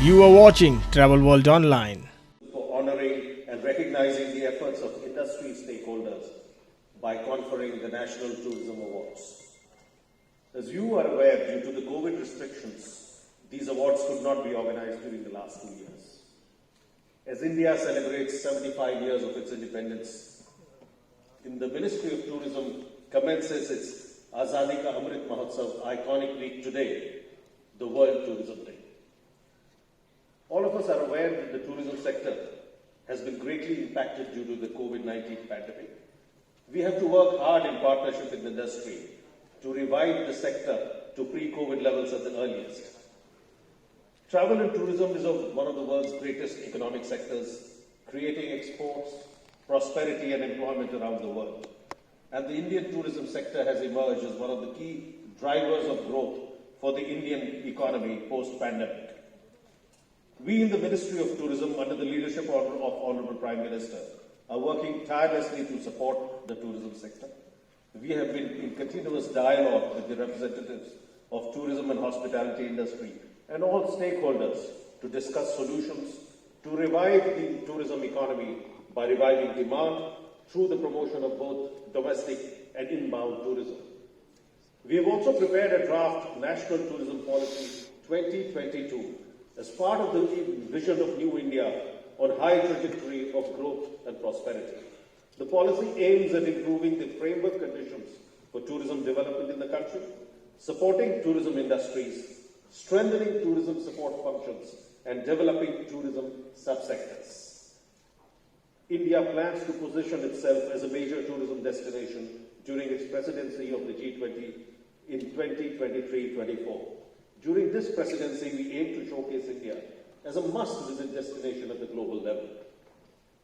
You are watching Travel World Online. For honoring and recognizing the efforts of industry stakeholders by conferring the National Tourism Awards. As you are aware, due to the COVID restrictions, these awards could not be organized during the last 2 years. As India celebrates 75 years of its independence, in the Ministry of Tourism commences its Azadi Ka Amrit Mahotsav iconic week today, the World Tourism Day. All of us are aware that the tourism sector has been greatly impacted due to the COVID-19 pandemic. We have to work hard in partnership with the industry to revive the sector to pre-COVID levels at the earliest. Travel and tourism is one of the world's greatest economic sectors, creating exports, prosperity and employment around the world. And the Indian tourism sector has emerged as one of the key drivers of growth for the Indian economy post-pandemic. We in the Ministry of Tourism, under the leadership of Honorable Prime Minister, are working tirelessly to support the tourism sector. We have been in continuous dialogue with the representatives of tourism and hospitality industry and all stakeholders to discuss solutions to revive the tourism economy by reviving demand through the promotion of both domestic and inbound tourism. We have also prepared a draft National Tourism Policy 2022 as part of the vision of New India on high trajectory of growth and prosperity. The policy aims at improving the framework conditions for tourism development in the country, supporting tourism industries, strengthening tourism support functions, and developing tourism subsectors. India plans to position itself as a major tourism destination during its presidency of the G20 in 2023-24. During this presidency, we aim to showcase India as a must-visit destination at the global level.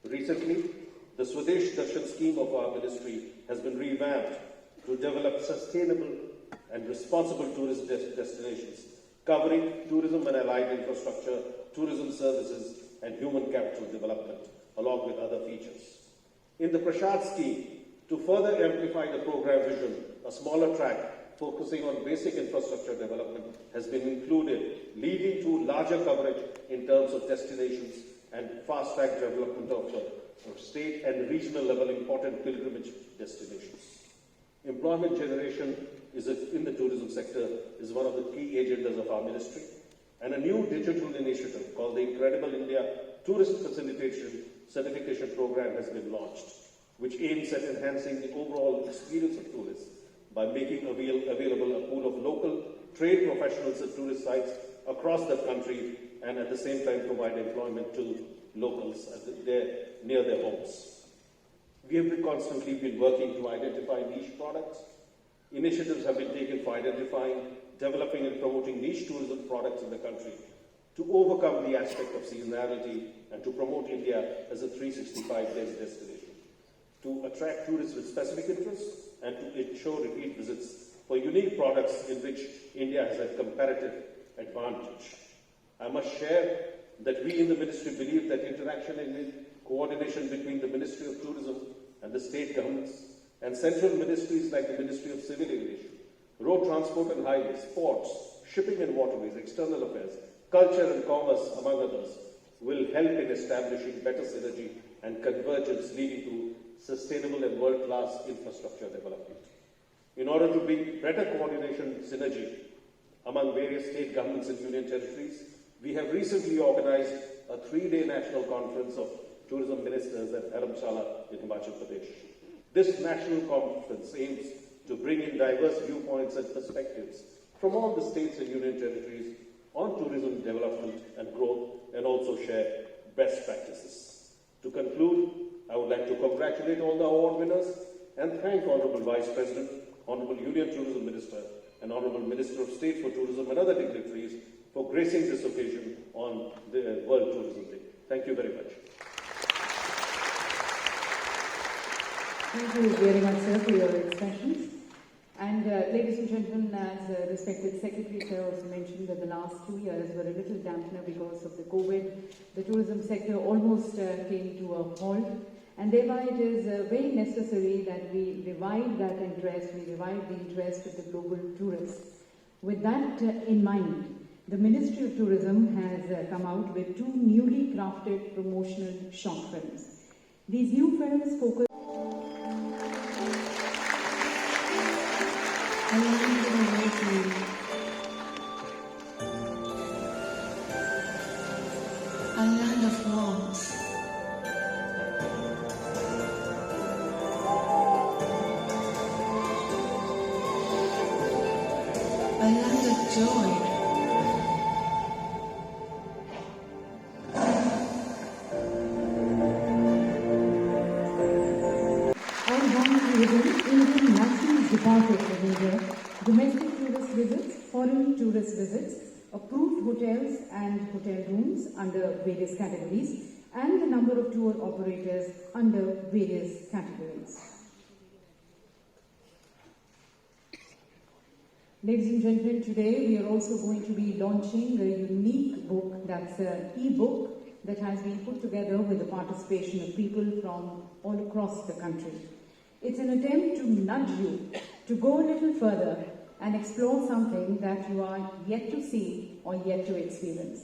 Recently, the Swadesh Darshan scheme of our ministry has been revamped to develop sustainable and responsible tourist destinations, covering tourism and allied infrastructure, tourism services, and human capital development, along with other features. In the Prashad scheme, to further amplify the program vision, a smaller track focusing on basic infrastructure development has been included, leading to larger coverage in terms of destinations and fast-track development of state and regional level important pilgrimage destinations. Employment generation in the tourism sector is one of the key agendas of our ministry, and a new digital initiative called the Incredible India Tourist Facilitation Certification Program has been launched, which aims at enhancing the overall experience of tourists by making available a pool of local trade professionals at tourist sites across the country and at the same time provide employment to locals near their homes. We have constantly been working to identify niche products. Initiatives have been taken for identifying, developing and promoting niche tourism products in the country to overcome the aspect of seasonality and to promote India as a 365-day destination, to attract tourists with specific interests and to ensure repeat visits for unique products in which India has a comparative advantage. I must share that we in the ministry believe that interaction and coordination between the Ministry of Tourism and the state governments and central ministries like the Ministry of Civil Aviation, Road Transport and Highways, Ports, Shipping and Waterways, External Affairs, Culture and Commerce, among others, will help in establishing better synergy and convergence leading to sustainable and world-class infrastructure development. In order to bring better coordination and synergy among various state governments and union territories, we have recently organized a 3-day national conference of tourism ministers at Dharamshala in Himachal Pradesh. This national conference aims to bring in diverse viewpoints and perspectives from all the states and union territories on tourism development and growth, and also share best practices. To conclude, I would like to congratulate all the award winners and thank Honorable Vice President, Honorable Union Tourism Minister, and Honorable Minister of State for Tourism and other dignitaries for gracing this occasion on the World Tourism Day. Thank you very much. Thank you very much, sir, for your expressions. And ladies and gentlemen, as respected Secretary Sir also mentioned that the last 2 years were a little dampener because of the COVID. The tourism sector almost came to a halt, and thereby it is very necessary that we revive that interest, we revive the interest of the global tourists. With that in mind, the Ministry of Tourism has come out with 2 newly crafted promotional short films. These new films focus a land of warmth, a land of joy, Indian nationals departed from India, domestic tourist visits, foreign tourist visits, approved hotels and hotel rooms under various categories, and the number of tour operators under various categories. Ladies and gentlemen, today we are also going to be launching a unique book, that's an e-book that has been put together with the participation of people from all across the country. It's an attempt to nudge you to go a little further and explore something that you are yet to see or yet to experience.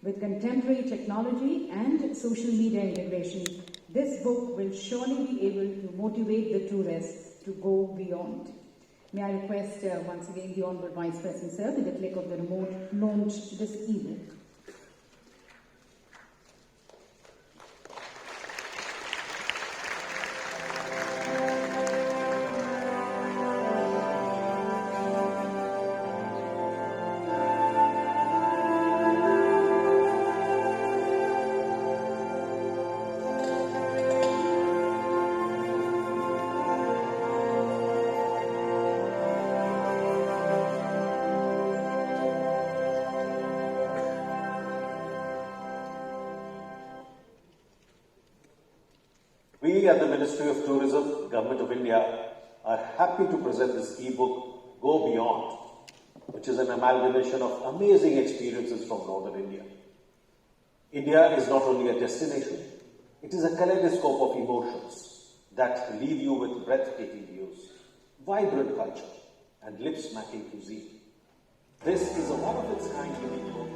With contemporary technology and social media integration, this book will surely be able to motivate the tourists to go beyond. May I request once again the Honourable Vice President, sir, with the click of the remote, launch this e-book. We at the Ministry of Tourism, Government of India, are happy to present this e-book, Go Beyond, which is an amalgamation of amazing experiences from Northern India. India is not only a destination, it is a kaleidoscope of emotions that leave you with breathtaking views, vibrant culture, and lip-smacking cuisine. This is a one-of-its-kind unique book.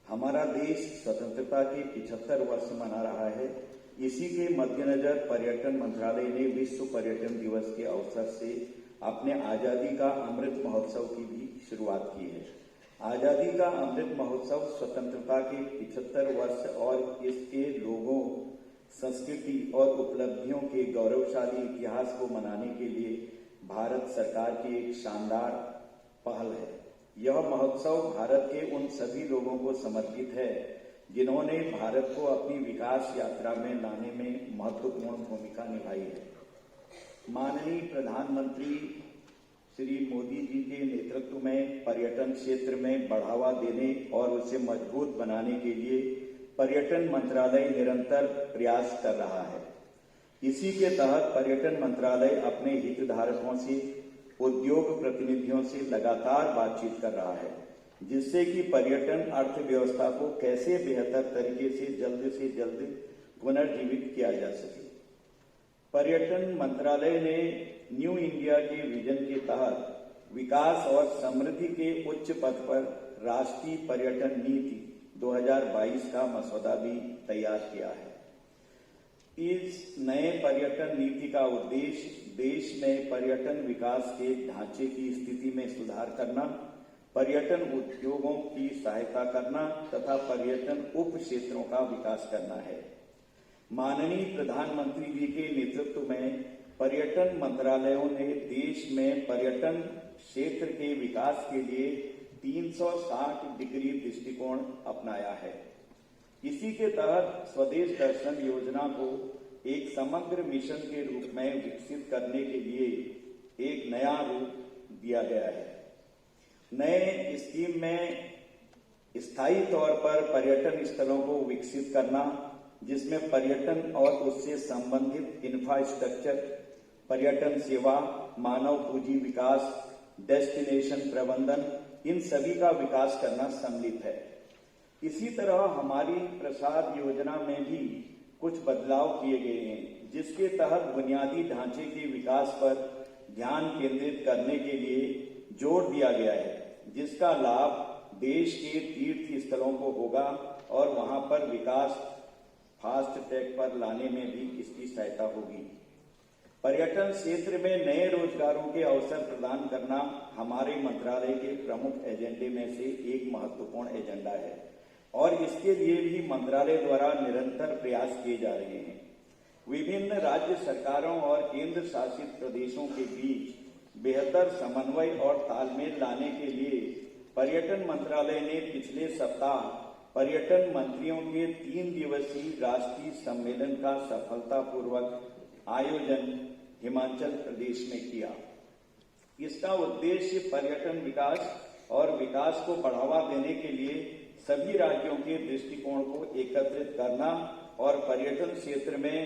हमारा देश स्वतंत्रता के 75 वर्ष मना रहा है। इसी के मद्देनजर पर्यटन मंत्रालय ने विश्व पर्यटन दिवस के अवसर से अपने आजादी का अमृत महोत्सव की भी शुरुआत की है। आजादी का अमृत महोत्सव स्वतंत्रता के 75 वर्ष और इसके लोगों, संस्कृति और उपलब्धियों के गौरवशाली इतिहास को मनाने के लिए भारत सरकार की एक शानदार पहल है। यह महोत्सव भारत के उन सभी लोगों को समर्पित है जिन्होंने भारत को अपनी विकास यात्रा में लाने में महत्वपूर्ण भूमिका निभाई है। माननीय प्रधानमंत्री श्री मोदी जी के नेतृत्व में पर्यटन क्षेत्र में बढ़ावा देने और उसे मजबूत बनाने के लिए पर्यटन मंत्रालय निरंतर प्रयास कर रहा है। इसी के तहत पर्यटन मंत्रालय अपने हितधारकों से, उद्योग प्रतिनिधियों से लगातार बातचीत कर रहा है, जिससे कि पर्यटन अर्थव्यवस्था को कैसे बेहतर तरीके से जल्द पुनर्जीवित किया जा सके। पर्यटन मंत्रालय ने न्यू इंडिया के विजन के तहत विकास और समृद्धि के उच्च पथ पर राष्ट्रीय पर्यटन नीति 2022 का मसौदा भी तैयार किया है। इस नए पर्यटन नीति का उद्देश्य देश में पर्यटन विकास के ढांचे की स्थिति में सुधार करना, पर्यटन उद्योगों की सहायता करना तथा पर्यटन उप क्षेत्रों का विकास करना है। माननीय प्रधानमंत्री जी के नेतृत्व में पर्यटन मंत्रालयों ने देश में पर्यटन क्षेत्र के विकास के लिए 360 डिग्री दृष्टिकोण अपनाया है। इसी के तहत स्वदेश दर्शन योजना को एक समग्र मिशन के रूप में विकसित करने के लिए एक नया रूप दिया गया है। नए स्कीम में स्थायी तौर पर पर्यटन स्थलों को विकसित करना, जिसमें पर्यटन और उससे संबंधित इंफ्रास्ट्रक्चर, पर्यटन सेवा, मानव पूंजी विकास, डेस्टिनेशन प्रबंधन, इन सभी का विकास करना सम्मिलित है। इसी तरह हमारी प्रसाद योजना में भी कुछ बदलाव किए गए हैं, जिसके तहत बुनियादी ढांचे के विकास पर ध्यान केंद्रित करने के लिए जोर दिया गया है, जिसका लाभ देश के तीर्थ स्थलों को होगा और वहां पर विकास फास्ट ट्रैक पर लाने में भी इसकी सहायता होगी। पर्यटन क्षेत्र में नए रोजगारों के अवसर प्रदान करना हमारे मंत्रालय के प्रमुख एजेंडे में से एक महत्वपूर्ण एजेंडा है और इसके लिए भी मंत्रालय द्वारा निरंतर प्रयास किए जा रहे हैं। विभिन्न राज्य सरकारों और केंद्र शासित प्रदेशों के बीच बेहतर समन्वय और तालमेल लाने के लिए पर्यटन मंत्रालय ने पिछले सप्ताह पर्यटन मंत्रियों के 3 दिवसीय राष्ट्रीय सम्मेलन का सफलतापूर्वक आयोजन हिमाचल प्रदेश में किया। इसका उद्देश्य पर्यटन विकास और विकास को बढ़ावा देने के लिए सभी राज्यों के दृष्टिकोण को एकत्रित करना और पर्यटन क्षेत्र में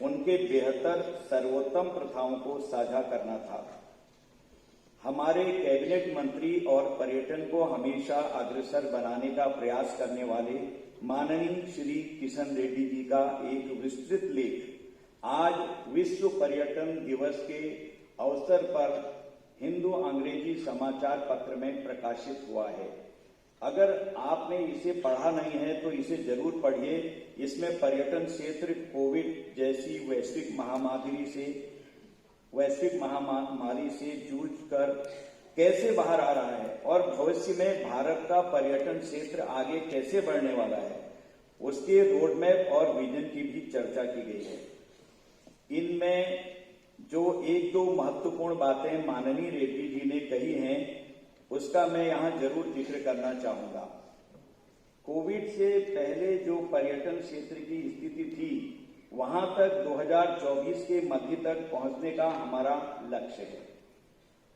उनके बेहतर सर्वोत्तम प्रथाओं को साझा करना था। हमारे कैबिनेट मंत्री और पर्यटन को हमेशा अग्रसर बनाने का प्रयास करने वाले माननीय श्री किशन रेड्डी जी का एक विस्तृत लेख आज विश्व पर्यटन दिवस के अवसर पर हिंदू अंग्रेजी समाचार पत्र में प्रकाशित हुआ है। अगर आपने इसे पढ़ा नहीं है तो इसे जरूर पढ़िए। इसमें पर्यटन क्षेत्र कोविड जैसी वैश्विक महामारी से जूझकर कैसे बाहर आ रहा है और भविष्य में भारत का पर्यटन क्षेत्र आगे कैसे बढ़ने वाला है, उसके रोड मैप और विजन की भी चर्चा की गई है। इनमें जो 1-2 महत्वपूर्ण बातें माननीय रेड्डी जी ने कही हैं, उसका मैं यहां जरूर जिक्र करना चाहूंगा। कोविड से पहले जो पर्यटन क्षेत्र की स्थिति थी, वहां तक 2024 के मध्य तक पहुंचने का हमारा लक्ष्य है।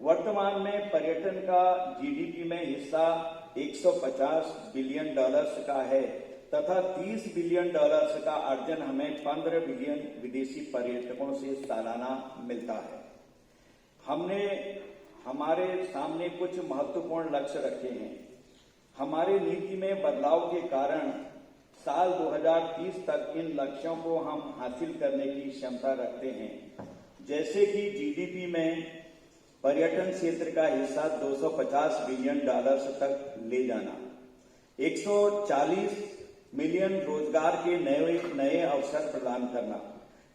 वर्तमान में पर्यटन का जीडीपी में हिस्सा $150 बिलियन का है तथा $30 बिलियन का अर्जन हमें 15 बिलियन विदेशी पर्यटकों से सालाना मिलता है। हमने हमारे सामने कुछ महत्वपूर्ण लक्ष्य रखे हैं। हमारे नीति में बदलाव के कारण साल 2030 तक इन लक्ष्यों को हम हासिल करने की क्षमता रखते हैं, जैसे कि जीडीपी में पर्यटन क्षेत्र का हिस्सा $250 बिलियन तक ले जाना, 140 मिलियन रोजगार के नए अवसर प्रदान करना,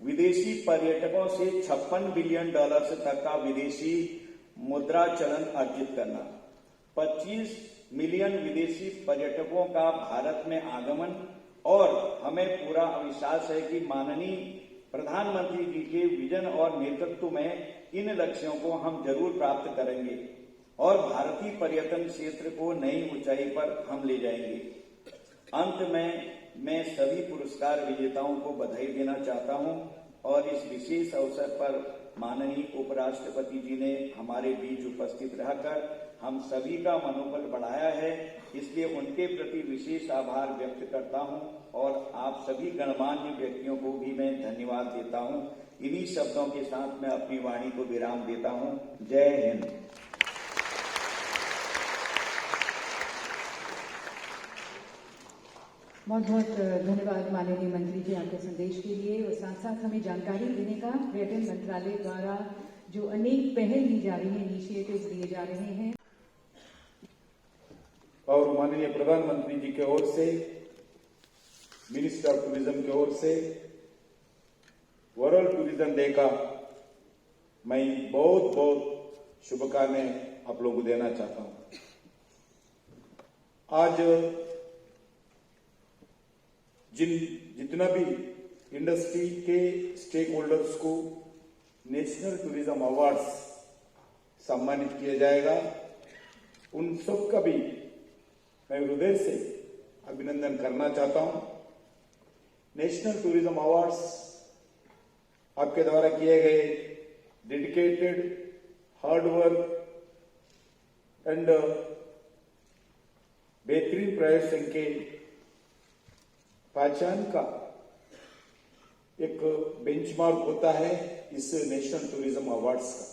विदेशी पर्यटकों से $56 बिलियन तक का विदेशी मुद्रा चलन अर्जित करना, 25 मिलियन विदेशी पर्यटकों का भारत में आगमन और हमें पूरा विश्वास है कि माननीय प्रधानमंत्री जी के विजन और नेतृत्व में इन लक्ष्यों को हम जरूर प्राप्त करेंगे और भारतीय पर्यटन क्षेत्र को नई ऊंचाई पर हम ले जाएंगे। अंत में मैं सभी पुरस्कार विजेताओं को बधाई देना चाहता हूं और इस विशेष अवसर पर माननीय उपराष्ट्रपति जी ने हमारे बीच उपस्थित रहकर हम सभी का मनोबल बढ़ाया है, इसलिए उनके प्रति विशेष आभार व्यक्त करता हूं और आप सभी गणमान्य व्यक्तियों को भी मैं धन्यवाद देता हूं। इन्हीं शब्दों के साथ मैं अपनी वाणी को विराम देता हूं। जय हिंद। बहुत बहुत धन्यवाद माननीय मंत्री जी आपके संदेश के लिए और साथ साथ हमें जानकारी देने का। पर्यटन मंत्रालय द्वारा जो अनेक पहल ली जा रही है, इनिशिएटिव्स लिए जा रहे हैं और माननीय प्रधानमंत्री जी की ओर से, मिनिस्टर ऑफ टूरिज्म की ओर से वर्ल्ड टूरिज्म डे का मैं बहुत बहुत शुभकामनाएं आप लोगों को देना चाहता हूं। आज जितना भी इंडस्ट्री के स्टेक होल्डर्स को नेशनल टूरिज्म अवार्ड्स सम्मानित किया जाएगा। उन सब का भी मैं हृदय से अभिनंदन करना चाहता हूं। नेशनल टूरिज्म अवार्ड्स आपके द्वारा किए गए डेडिकेटेड, हार्ड वर्क एंड बेहतरीन प्रयासों के पहचान का एक बेंचमार्क होता है इस नेशनल टूरिज्म अवार्ड्स का।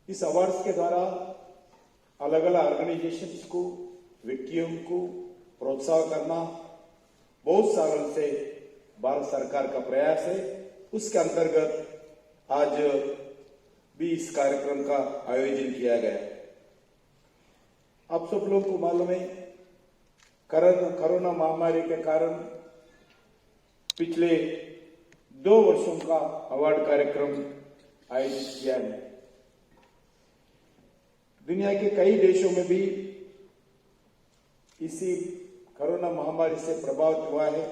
इस अवार्ड्स के द्वारा अलग अलग ऑर्गेनाइजेशंस को, व्यक्तियों को प्रोत्साहन करना बहुत सालों से भारत सरकार का प्रयास है। उसके अंतर्गत आज भी इस कार्यक्रम का आयोजन किया गया। आप सब लोगों को मालूम है, कोरोना महामारी के कारण पिछले 2 वर्षों का अवार्ड कार्यक्रम आयोजित किया है। दुनिया के कई देशों में भी इसी कोरोना महामारी से प्रभावित हुआ है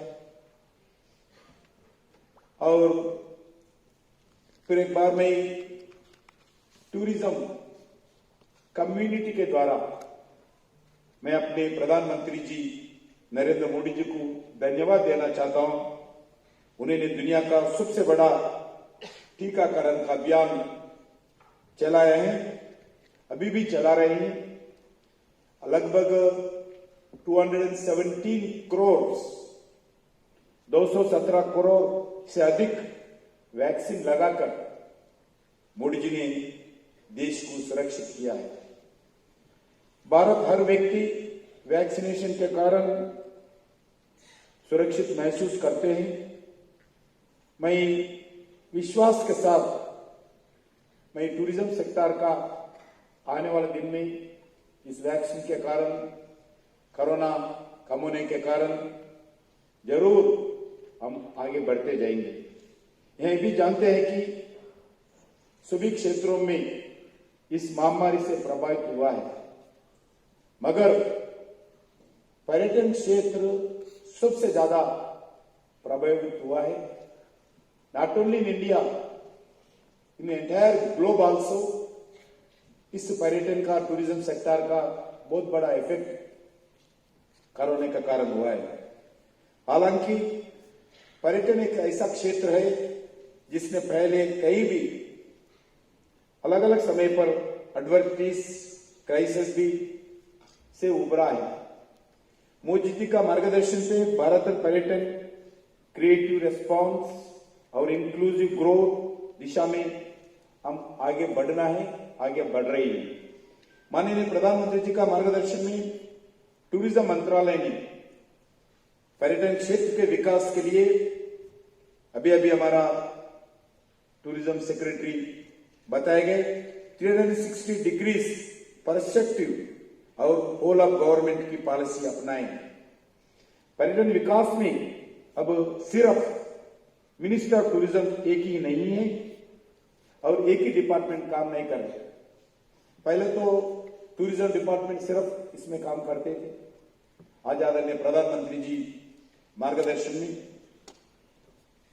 और फिर एक बार मैं टूरिज्म कम्युनिटी के द्वारा मैं अपने प्रधानमंत्री जी नरेंद्र मोदी जी को धन्यवाद देना चाहता हूं। उन्होंने दुनिया का सबसे बड़ा टीकाकरण का अभियान चलाया है, अभी भी चला रहे हैं। लगभग 217 करोड़ 217 करोड़ से अधिक वैक्सीन लगाकर मोदी जी ने देश को सुरक्षित किया है। भारत हर व्यक्ति वैक्सीनेशन के कारण सुरक्षित महसूस करते हैं। मैं विश्वास के साथ मैं टूरिज्म सेक्टर का आने वाले दिन में इस वैक्सीन के कारण, कोरोना कम होने के कारण जरूर हम आगे बढ़ते जाएंगे। यह भी जानते हैं कि सभी क्षेत्रों में इस महामारी से प्रभावित हुआ है, मगर पर्यटन क्षेत्र सबसे ज्यादा प्रभावित हुआ है। Not only in India, in entire globe also इस पर्यटन का, टूरिज्म सेक्टर का बहुत बड़ा इफेक्ट कोरोना के कारण हुआ है। हालांकि पर्यटन एक ऐसा क्षेत्र है जिसने पहले कहीं भी अलग अलग समय पर एडवर्स क्राइसिस भी से उभरा है। मोदी जी का मार्गदर्शन से भारत पर्यटन क्रिएटिव रेस्पॉन्स और इंक्लूसिव ग्रोथ दिशा में हम आगे बढ़ना है, आगे बढ़ रही है। माननीय प्रधानमंत्री जी का मार्गदर्शन में टूरिज्म मंत्रालय ने पर्यटन क्षेत्र के विकास के लिए अभी हमारा टूरिज्म सेक्रेटरी बताए गए 360 डिग्रीज पर्सपेक्टिव और होल ऑफ गवर्नमेंट की पॉलिसी अपनाएं। पर्यटन विकास में अब सिर्फ मिनिस्टर ऑफ टूरिज्म एक ही नहीं है और एक ही डिपार्टमेंट काम नहीं कर रहे। पहले तो टूरिज्म डिपार्टमेंट सिर्फ इसमें काम करते थे। आज आदरणीय प्रधानमंत्री जी मार्गदर्शन में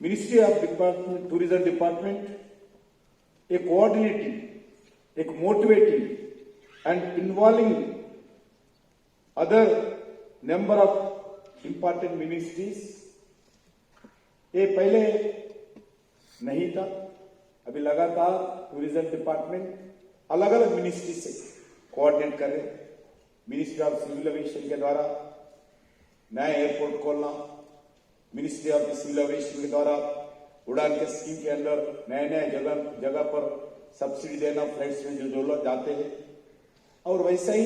ministry of department, tourism department एक कोऑर्डिनेटिंग, एक motivating and involving other number of important ministries, ये पहले नहीं था। अभी लगातार टूरिज्म डिपार्टमेंट अलग अलग मिनिस्ट्री से कोऑर्डिनेट कर रहे। मिनिस्ट्री ऑफ सिविल एविएशन के द्वारा नया एयरपोर्ट खोलना, मिनिस्ट्री ऑफ सिविल एविएशन के द्वारा उड़ान के स्कीम के अंदर नए जगह पर सब्सिडी देना फ्लाइट्स में जो लोग जाते हैं, और वैसा ही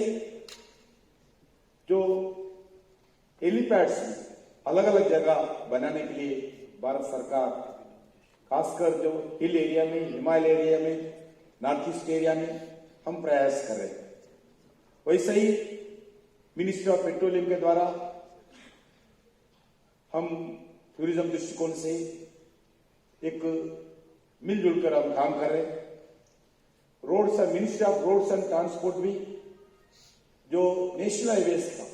जो हेलीपैड्स में अलग अलग जगह बनाने के लिए भारत सरकार खासकर जो हिल एरिया में, हिमालय एरिया में, नॉर्थ ईस्ट एरिया में हम प्रयास कर रहे हैं। वैसे ही मिनिस्ट्री ऑफ पेट्रोलियम के द्वारा हम टूरिज्म दृष्टिकोण से एक मिलजुल कर हम काम कर रहे हैं। Roads, ministry of roads and transport भी जो नेशनल हाईवेज का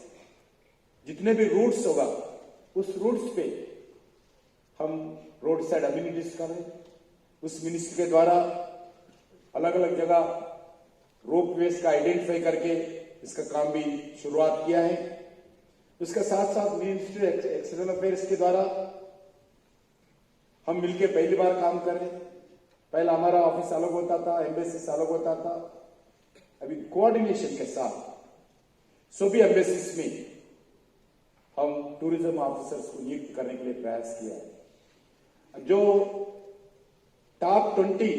जितने भी रूट्स होगा उस रूट्स पे हम रोड साइड अम्यूनिटीज कर रहे हैं। उस मिनिस्ट्री के द्वारा अलग अलग जगह रोप वेज का आइडेंटिफाई करके इसका काम भी शुरुआत किया है। उसके साथ साथ मिनिस्ट्री एक्सटर्नल अफेयर्स के द्वारा हम मिलकर पहली बार काम कर रहे हैं। पहला हमारा ऑफिस अलग होता था, एम्बेसीज अलग होता था। अभी कोऑर्डिनेशन के साथ सभी एम्बेसीज में हम टूरिज्म ऑफिसर्स को नियुक्त करने के लिए प्रयास किया है। जो top 20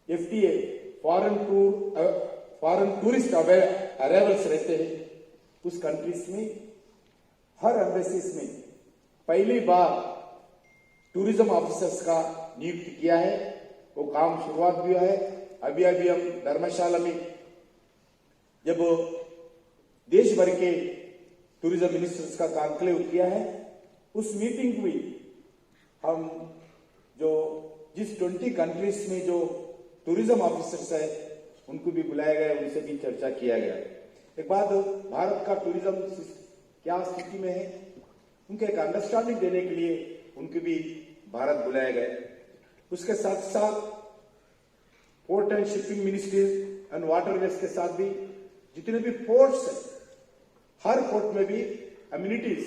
FTA foreign tourist arrivals रहते हैं, उस कंट्रीज में हर एम्बेसीज में पहली बार टूरिज्म ऑफिसर्स का नियुक्त किया है। वो काम शुरुआत भी हुआ है। अभी हम धर्मशाला में जब देश भर के टूरिज्म मिनिस्टर्स का कॉन्क्लेव किया है, उस मीटिंग में हम जो जिस 20 कंट्रीज में जो टूरिज्म ऑफिसर्स है उनको भी बुलाया गया, उनसे भी चर्चा किया गया। एक बात, भारत का टूरिज्म क्या स्थिति में है, उनके एक अंडरस्टैंडिंग देने के लिए उनको भी भारत बुलाया गया। उसके साथ साथ port and shipping ministry and waterways के साथ भी जितने भी पोर्ट्स है, हर पोर्ट में भी अम्यूनिटीज,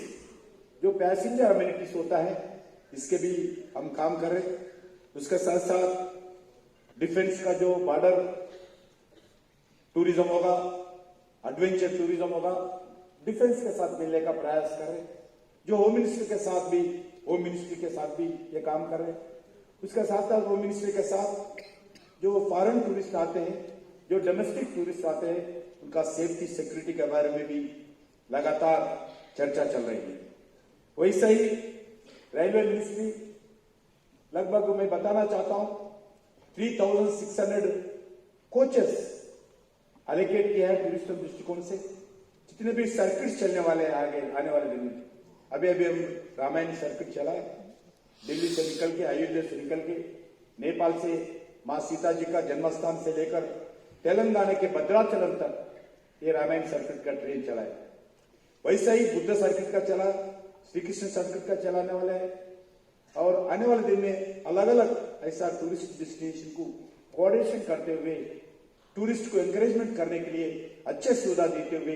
जो पैसेंजर अम्यूनिटीज होता है, इसके भी हम काम कर रहे हैं। उसके साथ साथ डिफेंस का जो बॉर्डर टूरिज्म होगा, एडवेंचर टूरिज्म होगा, डिफेंस के साथ मिलने का प्रयास कर रहे हैं। जो होम मिनिस्ट्री के साथ भी ये काम कर रहे हैं। उसके साथ साथ होम मिनिस्ट्री के साथ जो फॉरेन टूरिस्ट आते हैं, जो डोमेस्टिक टूरिस्ट आते हैं, उनका सेफ्टी सिक्योरिटी के बारे में भी लगातार चर्चा चल रही है। वैसे ही रेलवे मिनिस्ट्री लगभग मैं बताना चाहता हूं 3600 कोचेस एलोकेट किया है टूरिज्म दृष्टिकोण से। जितने भी सर्किट चलने वाले हैं आगे आने वाले दिन में, अभी हम रामायण सर्किट चला है, दिल्ली से निकल के, अयोध्या से निकल के, नेपाल से मां सीता जी का जन्मस्थान से लेकर तेलंगाना के भद्राचलम तक ये रामायण सर्किट का ट्रेन चला है। वैसा ही बुद्ध सर्किट का चला, श्री कृष्ण सर्किट का चलाने वाला है। और आने वाले दिन में अलग अलग ऐसा टूरिस्ट डेस्टिनेशन को कोऑर्डिनेशन करते हुए टूरिस्ट को एनकरेजमेंट करने के लिए अच्छे सुविधा देते हुए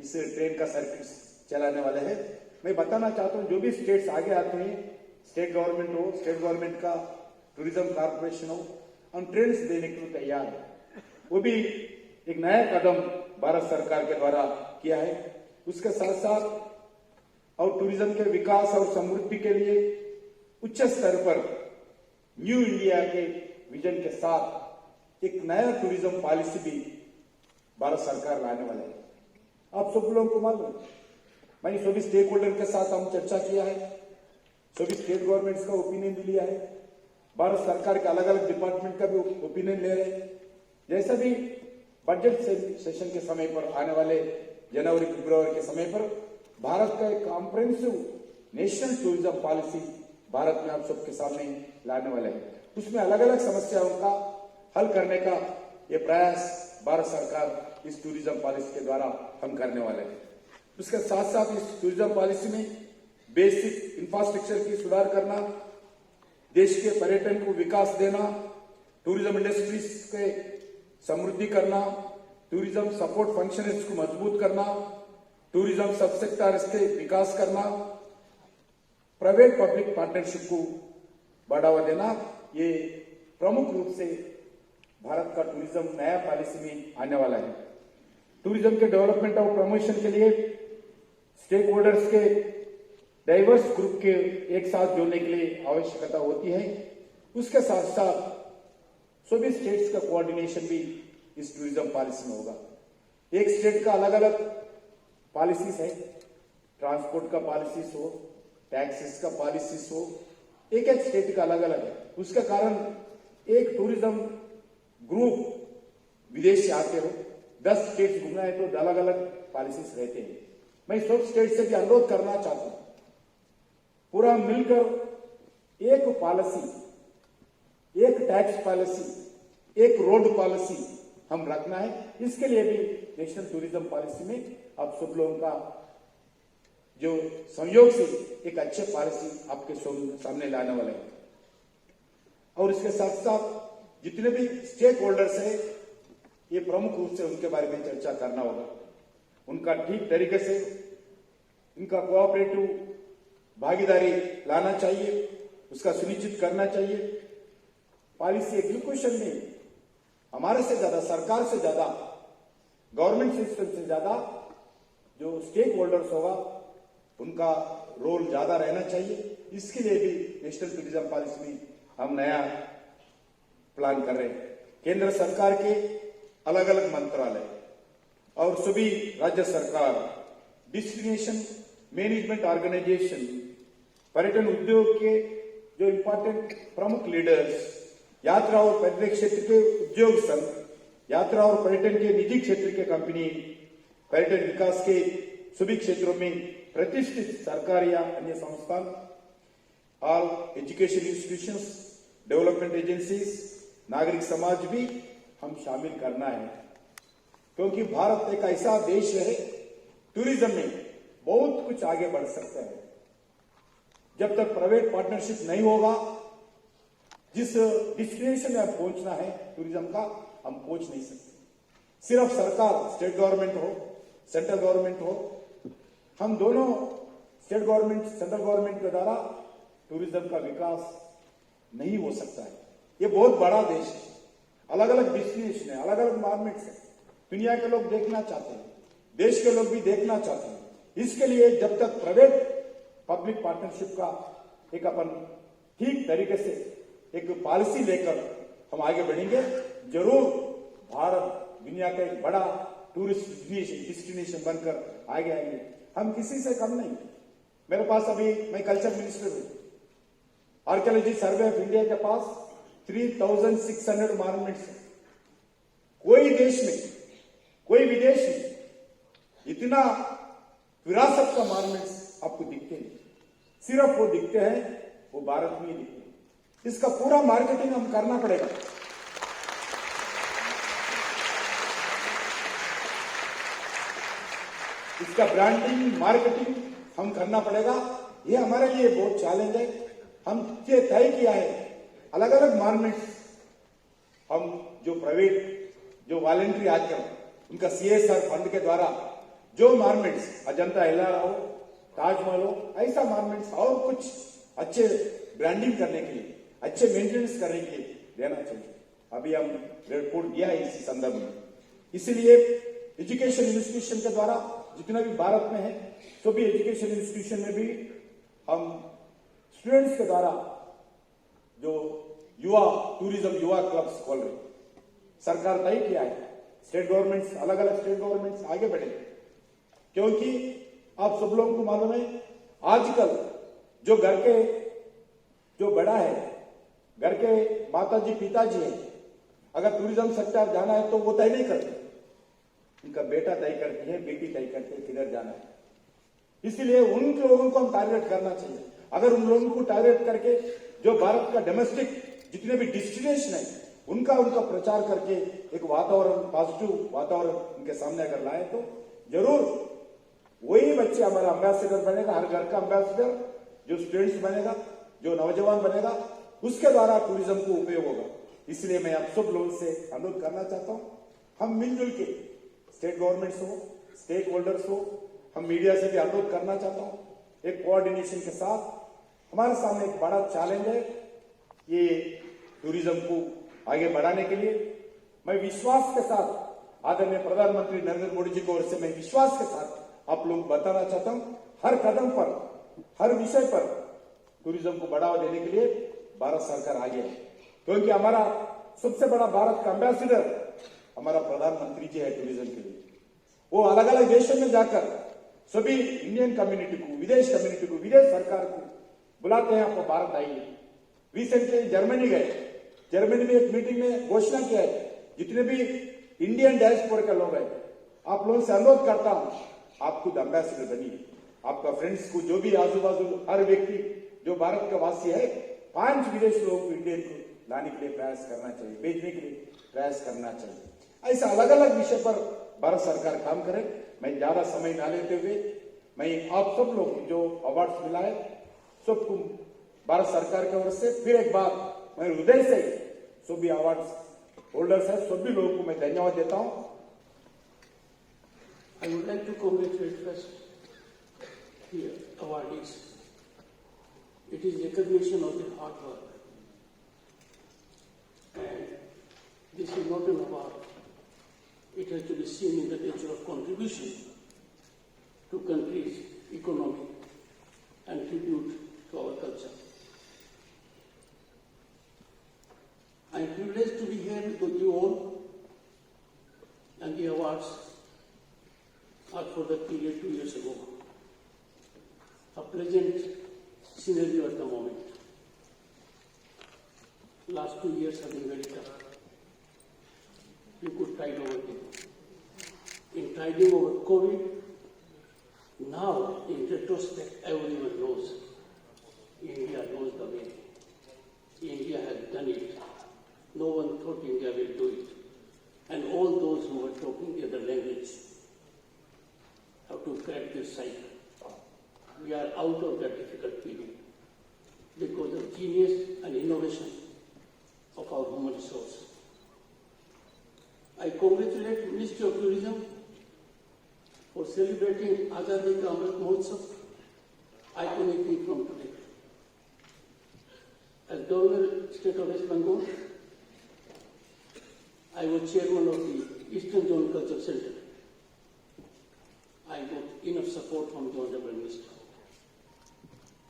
इस ट्रेन का सर्किट चलाने वाले हैं। मैं बताना चाहता हूं, जो भी स्टेट्स आगे आते हैं, स्टेट गवर्नमेंट हो, स्टेट गवर्नमेंट का टूरिज्म कॉर्पोरेशन हो, हम ट्रेन देने के लिए तैयार है। वो भी एक नया कदम भारत सरकार के द्वारा किया है। उसके साथ साथ और टूरिज्म के विकास और समृद्धि के लिए उच्च स्तर पर न्यू इंडिया के विजन के साथ एक नया टूरिज्म पॉलिसी भी भारत सरकार लाने वाला है। आप सब लोगों को मालूम, मैंने सभी स्टेक होल्डर के साथ हम चर्चा किया है, सभी स्टेट गवर्नमेंट्स का ओपिनियन भी लिया है, भारत सरकार के अलग अलग डिपार्टमेंट का भी ओपिनियन ले रहे हैं। जैसा भी बजट सेशन के समय पर आने वाले जनवरी फरवरी के समय पर भारत का एक comprehensive national tourism policy Bharat में आप सबके सामने लाने वाले हैं। उसमें अलग अलग समस्याओं का हल करने का ये प्रयास भारत सरकार इस टूरिज्म पॉलिसी के द्वारा हम करने वाले हैं। उसके साथ साथ इस टूरिज्म पॉलिसी में बेसिक इंफ्रास्ट्रक्चर की सुधार करना, देश के पर्यटन को विकास देना, टूरिज्म इंडस्ट्रीज के समृद्धि करना, टूरिज्म सपोर्ट फंक्शनरीज को मजबूत करना, टूरिज्म सब सेक्टर के विकास करना, प्राइवेट पब्लिक पार्टनरशिप को बढ़ावा देना, ये प्रमुख रूप से भारत का टूरिज्म नया पॉलिसी में आने वाला है। टूरिज्म के डेवलपमेंट और प्रमोशन के लिए स्टेक होल्डर्स के डाइवर्स ग्रुप के एक साथ जोड़ने के लिए आवश्यकता होती है। उसके साथ साथ सभी स्टेट्स का कोऑर्डिनेशन भी इस टूरिज्म पॉलिसी में होगा। एक स्टेट का अलग अलग पॉलिसीज है, ट्रांसपोर्ट का पॉलिसीज हो, टैक्सेस का पॉलिसीज हो, एक एक स्टेट का अलग अलग है। उसके कारण एक टूरिज्म ग्रुप विदेश से आते हो, 10 स्टेट्स घूमना है तो अलग अलग पॉलिसीज रहते हैं। मैं सब स्टेट से भी अनुरोध करना चाहता हूं, पूरा मिलकर एक पॉलिसी, एक टैक्स पॉलिसी, एक रोड पॉलिसी हम रखना है। इसके लिए भी नेशनल टूरिज्म पॉलिसी में आप सब लोगों का जो संयोग से एक अच्छे पॉलिसी आपके सामने लाने वाले हैं। और इसके साथ साथ जितने भी स्टेक होल्डर्स है, ये प्रमुख रूप से उनके बारे में चर्चा करना होगा। उनका ठीक तरीके से इनका कोऑपरेटिव भागीदारी लाना चाहिए, उसका सुनिश्चित करना चाहिए। पॉलिसी एग्जीक्यूशन में हमारे से ज्यादा, सरकार से ज्यादा, गवर्नमेंट सिस्टम से ज्यादा जो स्टेक होल्डर्स होगा उनका रोल ज्यादा रहना चाहिए। इसके लिए भी नेशनल टूरिज्म पॉलिसी में हम नया प्लान कर रहे हैं। केंद्र सरकार के अलग अलग मंत्रालय और सभी राज्य सरकार, डेस्टिनेशन मैनेजमेंट ऑर्गेनाइजेशन, पर्यटन उद्योग के जो इंपॉर्टेंट प्रमुख लीडर्स, यात्रा और पर्यटन क्षेत्र के उद्योग संघ, यात्रा और पर्यटन के निजी क्षेत्र के कंपनी, पर्यटन विकास के सभी क्षेत्रों में प्रतिष्ठित सरकार या अन्य संस्थान, all education institutions, development agencies, नागरिक समाज भी हम शामिल करना है। क्योंकि भारत एक ऐसा देश है, टूरिज्म में बहुत कुछ आगे बढ़ सकता है। जब तक प्राइवेट पार्टनरशिप नहीं होगा, जिस डेस्टिनेशन में अब पहुंचना है टूरिज्म का, हम पहुंच नहीं सकते। सिर्फ सरकार, स्टेट गवर्नमेंट हो, सेंट्रल गवर्नमेंट हो, हम दोनों स्टेट गवर्नमेंट, सेंट्रल गवर्नमेंट के द्वारा टूरिज्म का विकास नहीं हो सकता है। ये बहुत बड़ा देश है, अलग अलग डेस्टिनेशन है, अलग अलग मार्केट्स है, दुनिया के लोग देखना चाहते हैं, देश के लोग भी देखना चाहते हैं। इसके लिए जब तक प्राइवेट पब्लिक पार्टनरशिप का एक अपन ठीक तरीके से एक पॉलिसी लेकर हम आगे बढ़ेंगे, जरूर भारत दुनिया का एक बड़ा टूरिस्ट डेस्टिनेशन बनकर आगे आएंगे। हम किसी से कम नहीं। मेरे पास अभी, मैं कल्चर मिनिस्टर हूं, आर्कियोलॉजी सर्वे ऑफ इंडिया के पास 3600 मॉन्यूमेंट्स है। कोई देश में, कोई विदेश में इतना विरासत का मॉन्यूमेंट्स आपको दिखते नहीं। सिर्फ वो दिखते हैं, वो भारत में ही दिखते हैं। इसका पूरा मार्केटिंग हम करना पड़ेगा। इसका ब्रांडिंग, मार्केटिंग हम करना पड़ेगा। ये हमारे लिए बहुत चैलेंज है। हम ये तय किया है, अलग अलग मॉन्यूमेंट्स हम जो प्राइवेट, जो वॉलंटरी आजकल उनका CSR फंड के द्वारा जो मॉन्यूमेंट्स, अजंता एलोरा हो, ताजमहल हो, ऐसा मॉन्यूमेंट्स और कुछ अच्छे ब्रांडिंग करने के लिए, अच्छे मेंटेनेंस करने के लिए देना चाहिए। अभी हम रिपोर्ट दिया है इसी संदर्भ में। इसलिए एजुकेशन इंस्टीट्यूशन के द्वारा जितना भी भारत में है, सभी एजुकेशन इंस्टीट्यूशन में भी हम स्टूडेंट्स के द्वारा जो युवा टूरिज्म युवा क्लब्स खोल रहे हैं। सरकार तय किया है, स्टेट गवर्नमेंट्स, अलग अलग स्टेट गवर्नमेंट्स आगे बढ़े, क्योंकि आप सब लोगों को मालूम है आजकल जो घर के जो बड़ा है, घर के माताजी पिताजी है, अगर टूरिज्म सेक्टर जाना है तो वो तय नहीं करते, उनका बेटा तय करती है, बेटी तय करती है किधर जाना है। इसलिए उन लोगों को हम टारगेट करना चाहिए। अगर उन लोगों को टारगेट करके जो भारत का डोमेस्टिक जितने भी डेस्टिनेशन है उनका प्रचार करके एक वातावरण, पॉजिटिव वातावरण उनके सामने अगर लाए तो जरूर वही बच्चे हमारा एम्बेसडर बनेगा। हर घर का एम्बेसडर जो स्टूडेंट्स बनेगा, जो नौजवान बनेगा, उसके द्वारा टूरिज्म को उपयोग होगा। इसलिए मैं आप सब लोगों से अनुरोध करना चाहता हूं, हम मिलजुल के, स्टेट गवर्नमेंट्स हो, स्टेक होल्डर्स हो, हम मीडिया से भी अनुरोध करना चाहता हूं, एक कोऑर्डिनेशन के साथ हमारे सामने एक बड़ा चैलेंज है ये टूरिज्म को आगे बढ़ाने के लिए। मैं विश्वास के साथ आदरणीय प्रधानमंत्री नरेंद्र मोदी जी को ओर से मैं विश्वास के साथ आप लोग बताना चाहता हूं, हर कदम पर, हर विषय पर टूरिज्म को बढ़ावा देने के लिए भारत सरकार आगे है। क्योंकि हमारा सबसे बड़ा भारत का एम्बेसडर हमारा प्रधानमंत्री जी है टूरिज्म के लिए। वो अलग अलग देशों में जाकर सभी इंडियन कम्युनिटी को, विदेश कम्युनिटी को, विदेश सरकार को बुलाते हैं, आपको भारत आइए। रिसेंटली जर्मनी गए, जर्मनी में एक मीटिंग में घोषणा किया है, जितने भी इंडियन डायस्पोरा के लोग हैं, आप लोगों से अनुरोध करता हूं, आप खुद एम्बेसडर बनिए। आपका फ्रेंड्स को, जो भी आजू बाजू हर व्यक्ति जो भारत का वासी है, 5 विदेश लोगों को इंडियन को लाने के लिए प्रयास करना चाहिए, भेजने के लिए प्रयास करना चाहिए। ऐसा अलग अलग विषय पर भारत सरकार काम करे। मैं ज्यादा समय ना लेते हुए मैं आप सब लोग जो अवार्ड मिला है सबको भारत सरकार की ओर से फिर एक बार मैं हृदय से सभी अवार्ड होल्डर्स है, सभी लोगों को मैं धन्यवाद देता हूं। I would like to congratulate first the awardees. It is recognition of their hard work. And this is not an award. It has to be seen in the nature of contribution to country's economy and tribute to our culture. I am privileged to be here with you all, and the awards are for the period 2 years ago. A pleasant scenario at the moment. Last 2 years have been very tough. We could tide over them. In tiding over COVID, now in retrospect, everyone knows. India knows the way. India has done it. No one thought India will do it. And all those who were talking the other language have to crack this cycle. We are out of that difficult period because of genius and innovation of our human resource. I congratulate Ministry of Tourism for celebrating Azadi Ka Amrit Mahotsav iconically from today. As Governor State of West Bengal, I was chairman of the Eastern Zone Culture Center. I got enough support from the Honorable Minister.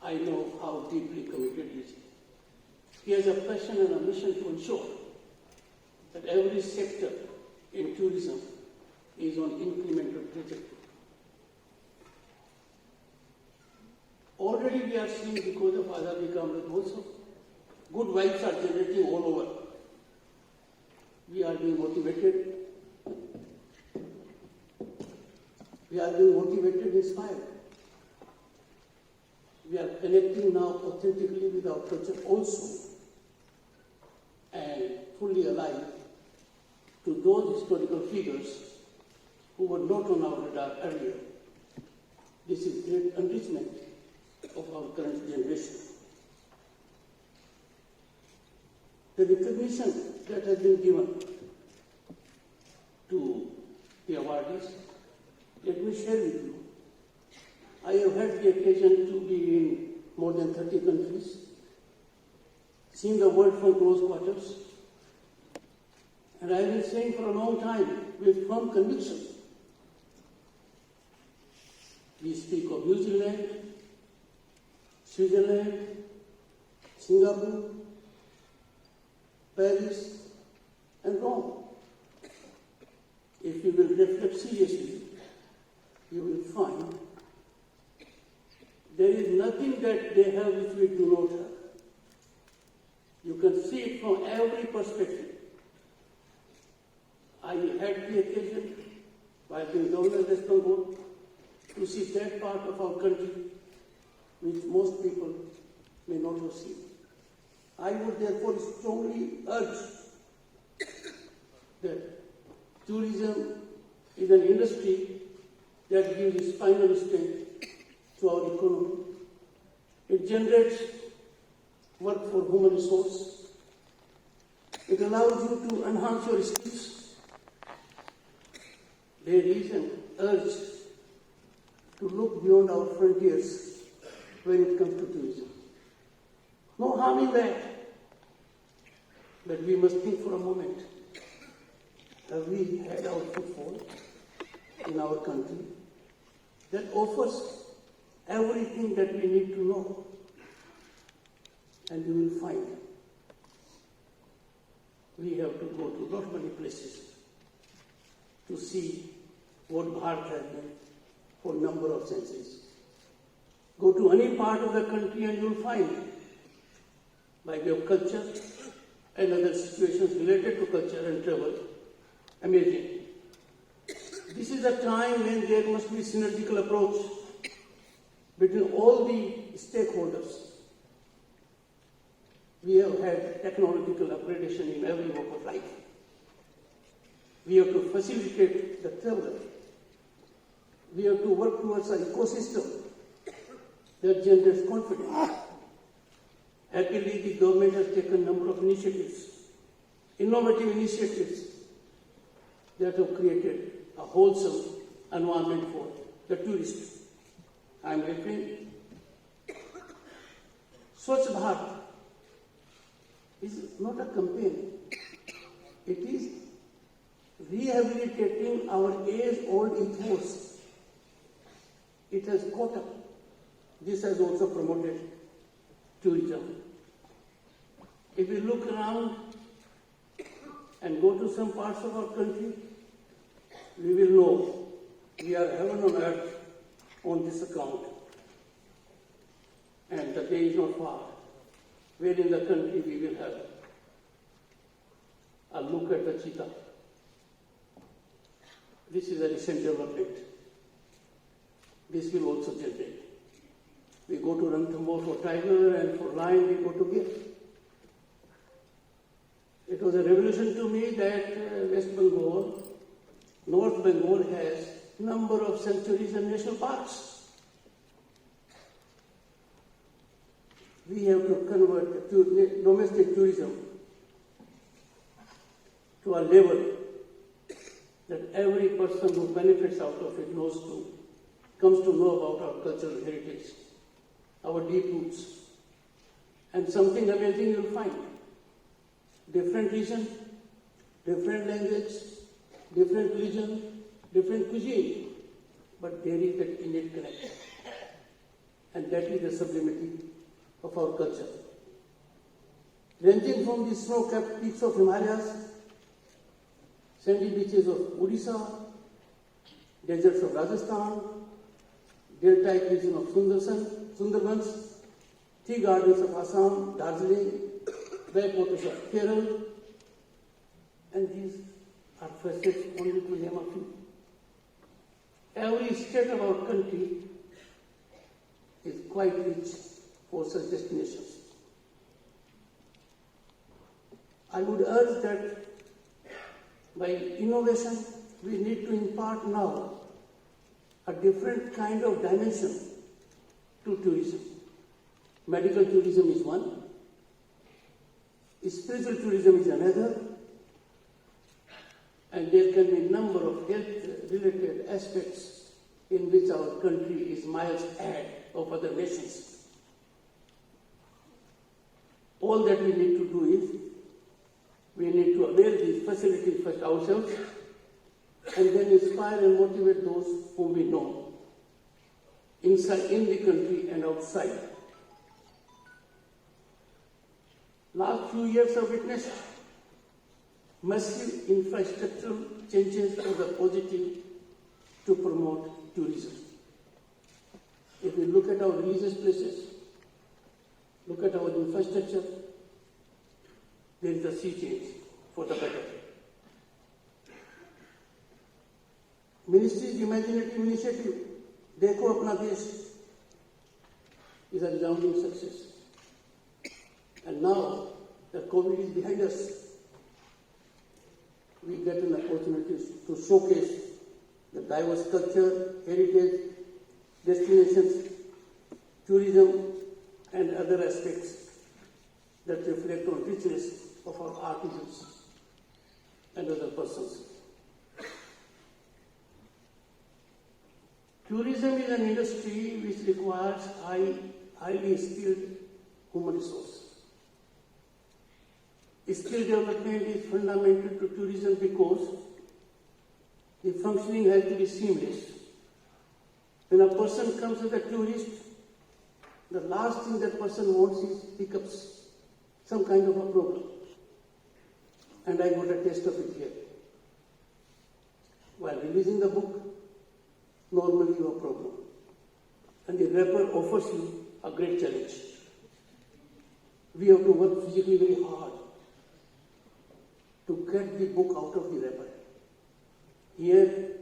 I know how deeply committed he is. He has a passion and a mission to ensure that every sector in tourism is on incremental trajectory. Already we are seeing, because of Azadi Ka Amrit Mahotsav, good vibes are generating all over. We are being motivated. We are being motivated, inspired. We are connecting now authentically with our culture also, and fully alive to those historical figures who were not on our radar earlier. This is great enrichment of our current generation. The recognition that has been given to the awardees, let me share with you. I have had the occasion to be in more than 30 countries, seen the world from close quarters, and I have been saying for a long time with firm conviction. We speak of New Zealand, Switzerland, Singapore, Paris, and Rome. If you will reflect seriously, you will find there is nothing that they have which we do not have. You can see it from every perspective. I had the occasion, while being Governor of West Bengal, to see that part of our country which most people may not have seen. I would therefore strongly urge that tourism is an industry that gives spinal strength to our economy. It generates work for human resource. It allows you to enhance your skills. There is an urge to look beyond our frontiers when it comes to tourism. No harm in that. But we must think for a moment. Have we had our footfall in our country that offers everything that we need to know? And you will find we have to go to not many places to see what Bharat has been for a number of centuries. Go to any part of the country and you will find, by way of culture and other situations related to culture and travel, amazing. This is a time when there must be synergical approach between all the stakeholders. We have had technological upgradation in every walk of life. We have to facilitate the traveler. We have to work towards an ecosystem that generates confidence. Happily, the government has taken a number of initiatives, innovative initiatives that have created a wholesome environment for the tourists. I am referring Swachh Bharat is not a campaign. It is rehabilitating our age-old ethos. It has caught up. This has also promoted tourism. If we look around and go to some parts of our country, we will know we are heaven on earth on this account. And the day is not far where in the country we will have a look at the cheetah. This is a recent development. This will also generate. We go to Ranthambore for tiger and for lion we go to Gir. It was a revelation to me that West Bengal, North Bengal has number of sanctuaries and national parks. We have to convert domestic tourism to a level that every person who benefits out of it comes to know about our cultural heritage, our deep roots. And something amazing you'll find. Different region, different language, different religion, different cuisine, but there is that innate connection. And that is the sublimity of our culture. Ranging from the snow-capped peaks of Himalayas, sandy beaches of Odisha, deserts of Rajasthan, deltaic region of Sundarbans, tea gardens of Assam, Darjeeling, backwaters of Kerala, and these are facets only to name a few. Every state of our country is quite rich for such destinations. I would urge that by innovation, we need to impart now a different kind of dimension to tourism. Medical tourism is one, spiritual tourism is another, and there can be a number of health-related aspects in which our country is miles ahead of other nations. All that we need to do is we need to avail these facilities first ourselves and then inspire and motivate those whom we know inside, in the country and outside. Last few years have witnessed massive infrastructural changes for the positive to promote tourism. If we look at our religious places, look at our infrastructure, there is a sea change for the better. Ministry's imaginative initiative, Dekho Apna Desh, is a resounding success. And now that COVID is behind us, we get an opportunity to showcase the diverse culture, heritage, destinations, tourism, and other aspects that reflect on richness of our artisans and other persons. Tourism is an industry which requires highly skilled human resource. Skill development is fundamental to tourism because the functioning has to be seamless. When a person comes as a tourist, the last thing that person wants is hiccups, some kind of a problem. And I got a taste of it here. While releasing the book, normally you have a problem. And the rapper offers you a great challenge. We have to work physically very hard to get the book out of the wrapper. Here,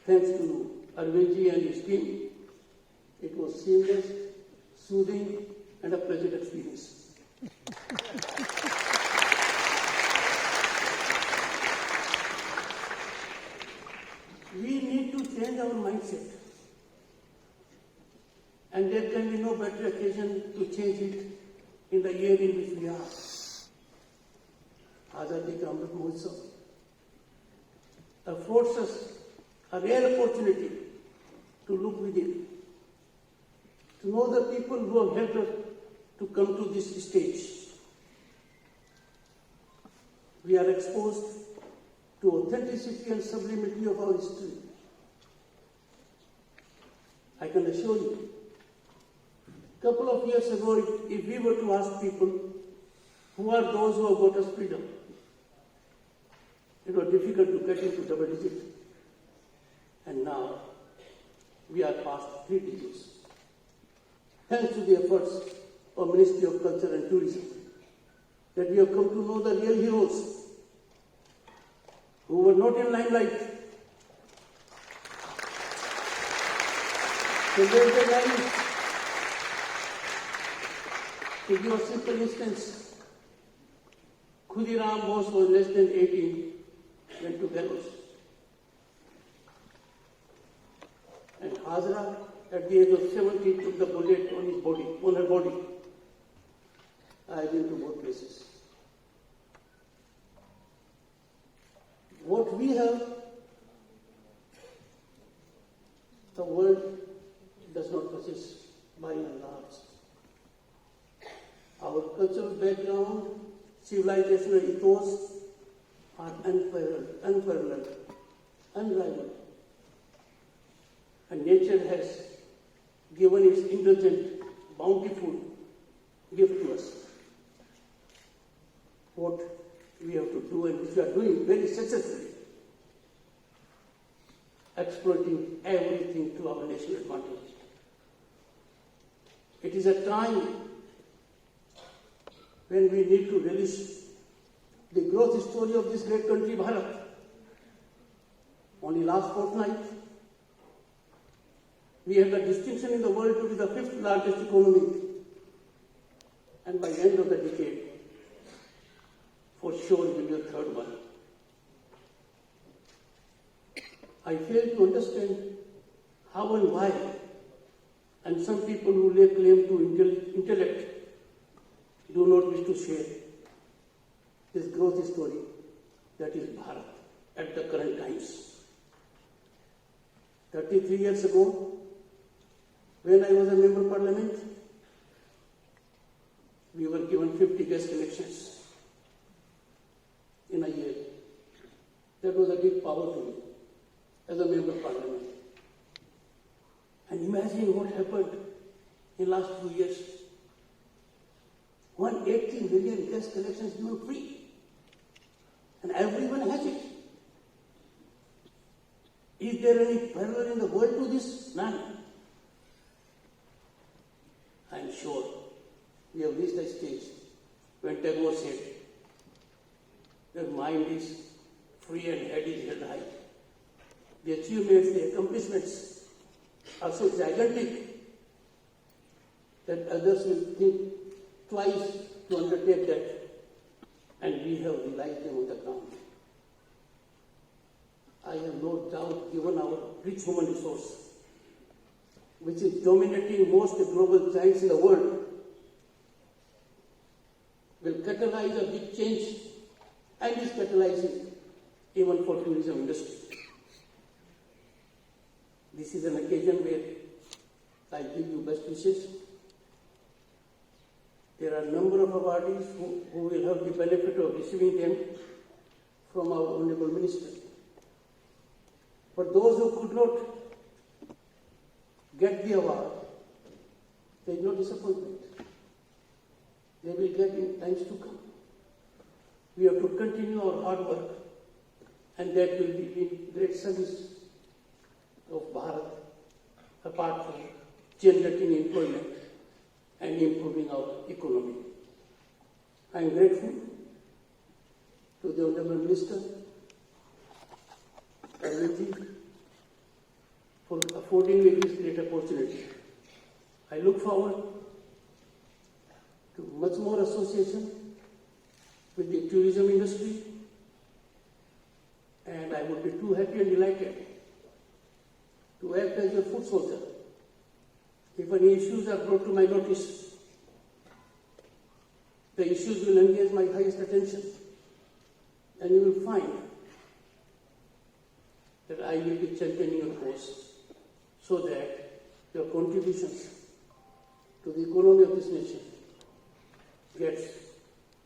thanks to Arvindji and his team, it was seamless, soothing, and a pleasant experience. We need to change our mindset. And there can be no better occasion to change it in the year in which we are. Azadi Ka Amrit Mahotsav affords us a rare opportunity to look within, to know the people who have helped us to come to this stage. We are exposed to authenticity and sublimity of our history. I can assure you, a couple of years ago, if we were to ask people, who are those who have got us freedom? It was difficult to get into double digits. And now, we are past 3 digits. Thanks to the efforts of Ministry of Culture and Tourism, that we have come to know the real heroes who were not in limelight. They gave their lives. To give a simple instance, Khudiram Bose was less than 18 when to gallows. And Hazra, at the age of 70, took the bullet on his body, on her body. I have been to both places. What we have, the world does not possess by and large. Our cultural background, civilizational ethos are unparalleled, unrivaled. And nature has given its indulgent, bountiful gift to us. What we have to do, and which we are doing very successfully, exploiting everything to our national advantage. It is a time when we need to relish the growth story of this great country, Bharat. Only last fortnight, we had the distinction in the world to be the 5th largest economy. And by the end of the decade, for sure we will be the 3rd one. I fail to understand how and why, and some people who lay claim to intellect do not wish to share this growth story that is Bharat at the current times. 33 years ago, when I was a member of parliament, we were given 50 gas connections in a year. That was a big power to me as a member of parliament. And imagine what happened in last 2 years. 180 million gas connections given free. And everyone has it. Is there any parallel in the world to this? None. I am sure we have reached a stage when Tagore said that mind is free and head is held high. The achievements, the accomplishments are so gigantic that others will think twice to undertake that, and we have realized them on the ground. I have no doubt, given our rich human resource, which is dominating most global giants in the world, will catalyze a big change and is catalyzing even for tourism industry. This is an occasion where I give you best wishes. There are a number of awardees who will have the benefit of receiving them from our Honorable Minister. But those who could not get the award, there is no disappointment. They will get in times to come. We have to continue our hard work, and that will be in great service of Bharat, apart from generating employment and improving our economy. I am grateful to the Honorable Minister for affording me this great opportunity. I look forward to much more association with the tourism industry, and I would be too happy and delighted to act as a foot soldier if any issues are brought to my notice. the issues will engage my highest attention, and you will find that I will be championing your cause so that your contributions to the economy of this nation gets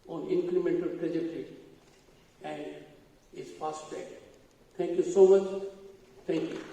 on incremental trajectory and is fast tracked. Thank you so much. Thank you.